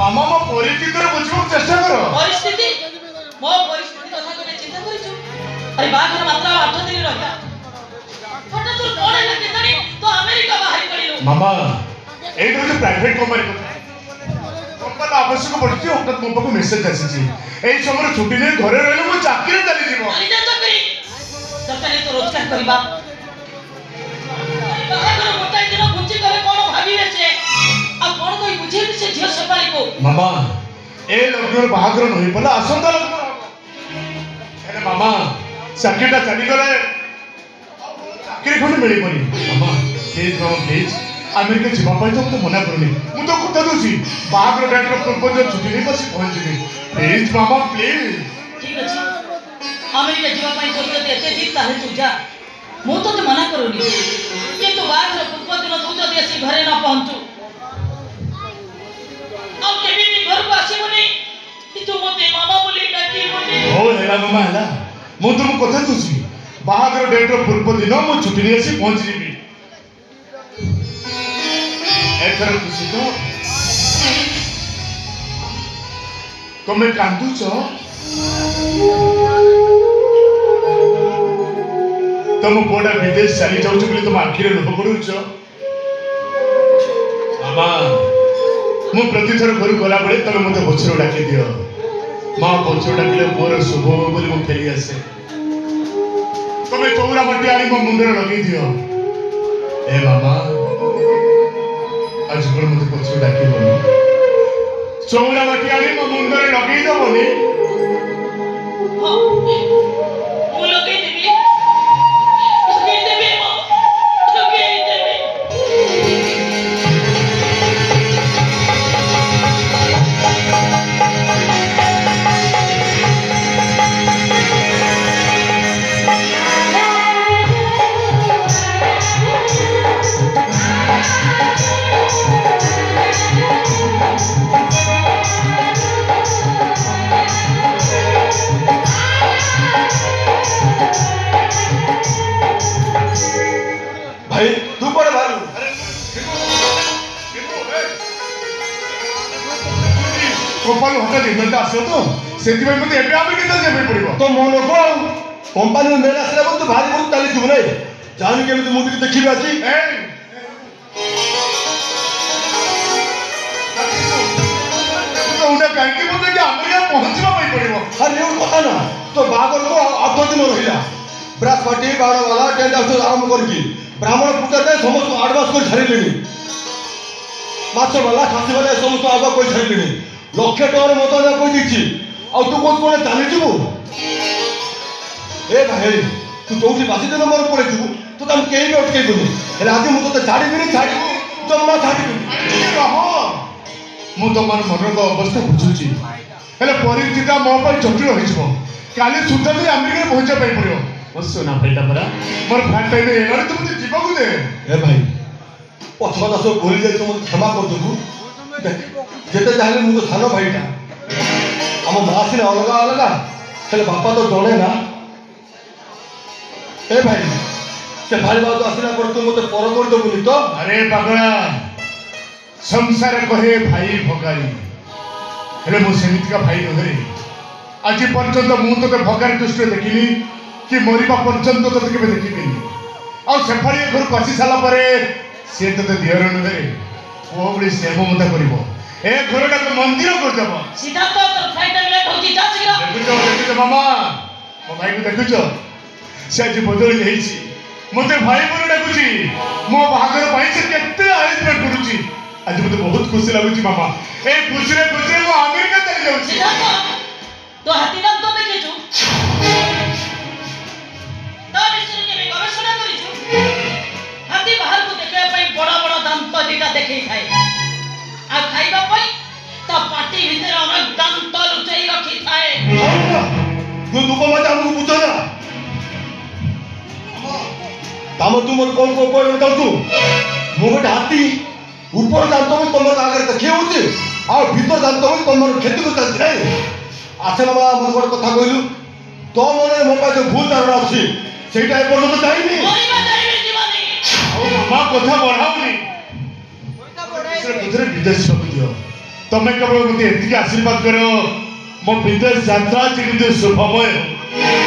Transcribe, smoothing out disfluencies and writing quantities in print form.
मामा मो परिस्थिति रे बुझिबो चेष्टा करो परिस्थिति मो परिस्थिति कथा तमे चिंता करिछु अरे बाघर मात्र 8 दिन रहला हटा तू कोन है केतनी तो अमेरिका बाहर पड़िलो मामा एई जो प्राइवेट कंपनी कंपनी आवश्यक पड़छि हठात मो पाको मेसेज आसीछि एई समय छुट्टी नै घरे रहले मो चाकरी चली जीवो अरे जा चाकरी सरकार तो रोजगार करबा बाघर गोटाई दिन गुची करे कोन भाबिले से आ कोन कोई बुझे से झियो सपाली को मामा ए लग्न बाहागर नहीं पला आसंता लग्न अरे मामा चाकरीटा चली गले चाकरी खंड मिली पनी मामा प्लीज अमेरिका जीवा पाई तो मना करनी मु तो कथा दोसी बाहागर डेट रो प्रपोजल छुट्टी नहीं बस पहुंच जी प्लीज मामा प्लीज ठीक अछि अमेरिका जीवा पाई तो एते जीत ताहे तू जा मु तो मना करूनी किंतु बाघर पूर्व दिन तू जदी आसी घरे न पहुंचू अब केबी भी घर को आसीबनी कि तू मते मामा बोली डाकीबनी ओ हेला मामा हेला मु तुम कथा दोसी बाहागर डेट रो पूर्व दिन मु छुट्टी नहीं आसी पहुंच जीबी एथर खुशी तो तुम्हें कांदुच तुम पुआटा विदेश चली जाऊच बोली तुम आखिरे लुह पड़ुच मामा मु प्रतिथर घर गला बेले तुम मत पछरो डाकी दियो माँ पछरो डाकिले पुअर शुभ हो बोली मु फेरी आसे तुम चौरा मटी आनी मो मुंडरे लगे दियो ए मामा आज पर मत पछरो डाकी बोली चौरा मटी आनी मो मुंडरे लगे दबोनी हां मु लगे देबी कंपनी हटात इमेल आसो तो से मत एबे अमेरिका जेबे पड़ो तो मो लोक कंपनी मेल आसला तू भारी बहुत चली जीव नहीं जानी केमी मुझे देखी आसी कहीं बोलते कि अमेरिका पहुंचवा पड़ो अरे ये कथा ना तो बागर को 8 दिन रहा बृहस्पति बाड़ वाला टेंट हाउस आरंभ करके ब्राह्मण पूजा समस्त आडवांस कर छाड़िले माछ वाला खासी वाला समस्त आग कोई छाड़िले लक्ष टकर मत कोई दीची आ तू कौन कौन चली जीवु ए भाई तू जोटी बासी दिन मोर पड़े जीवु तो तुम कहीं भी अटकेबुनि आज मुझे छाड़बी छाड़ू जमा छाड़बी रह मु तुम मन अवस्था बुझुची हेले परिस्थिति मो पर जटिल हो काली सुधा भी अमेरिका पहुंचा पड़ो मो सोना भाईटा परा मोर फ्लाइट टाइम एलारे तुम जीवा को दे ए भाई पछ कथा सब भूली जाई तुम क्षमा कर देबु जेते चाहे मु तो सानो भाईटा हम माँ सिने अलग अलग हेले बापा तो जड़े ना ए भाई से भाई बात आसला पर तू मते पर कर देबुनी तो अरे पागला संसार कहे भाई भगारी हेले मु सेमित का भाई नहरे आज पर्यंत मु तो भगारी दृष्टि देखिनी कि मरिबा पर्यंत तो केबे देखिबिनी आ सेफारी घर पसी साला परे से तो दियर नहरे ओबली सेव मता करिवो ए घरटा तो मंदिर कर देबो सीधा तो फ्लाइट लेट होची जा शीघ्र देखुचो मामा मो भाई को देखुचो से आज बदल जाईची मते भाई बोल डाकुची मो बाहागर भाई से केते अरेंजमेंट करूची आज मते बहुत खुशी लागुची मामा ए खुशी रे मो अमेरिका चली जाउची सीधा तो हाथी नाम तो देखिछु तो विषय के गवेषणा करिछु हाथी बाहर को देखै पई बड़ा बड़ा दांत दिटा देखै थाए आ खाइबा पई ता पाटी भीतर अनेक दांत लुचाई रखी थाए तू दुको मत हमको पूछो ना ताम तू मत कौन को कोई बताओ तू मोगट हाथी ऊपर जानतो में तुम आगे देखिए होची आ भीतर जानतो में तुम खेती को चलती है आछे मामा मन गोट कथा कहलु तो मने मो पास भूल धारणा अछि सेटा ए पर्यंत जाईनी मरिबा जाईबे जीवनी ओ मामा कथा बढ़ाउनी से पुत्र विदेश सब दियो ତମେ କେବଳ ମୋତେ ଏତିକି ଆଶୀର୍ବାଦ କର ମୋ ବିଦେଶ ଯାତ୍ରା ଯେମିତି ଶୁଭମୟ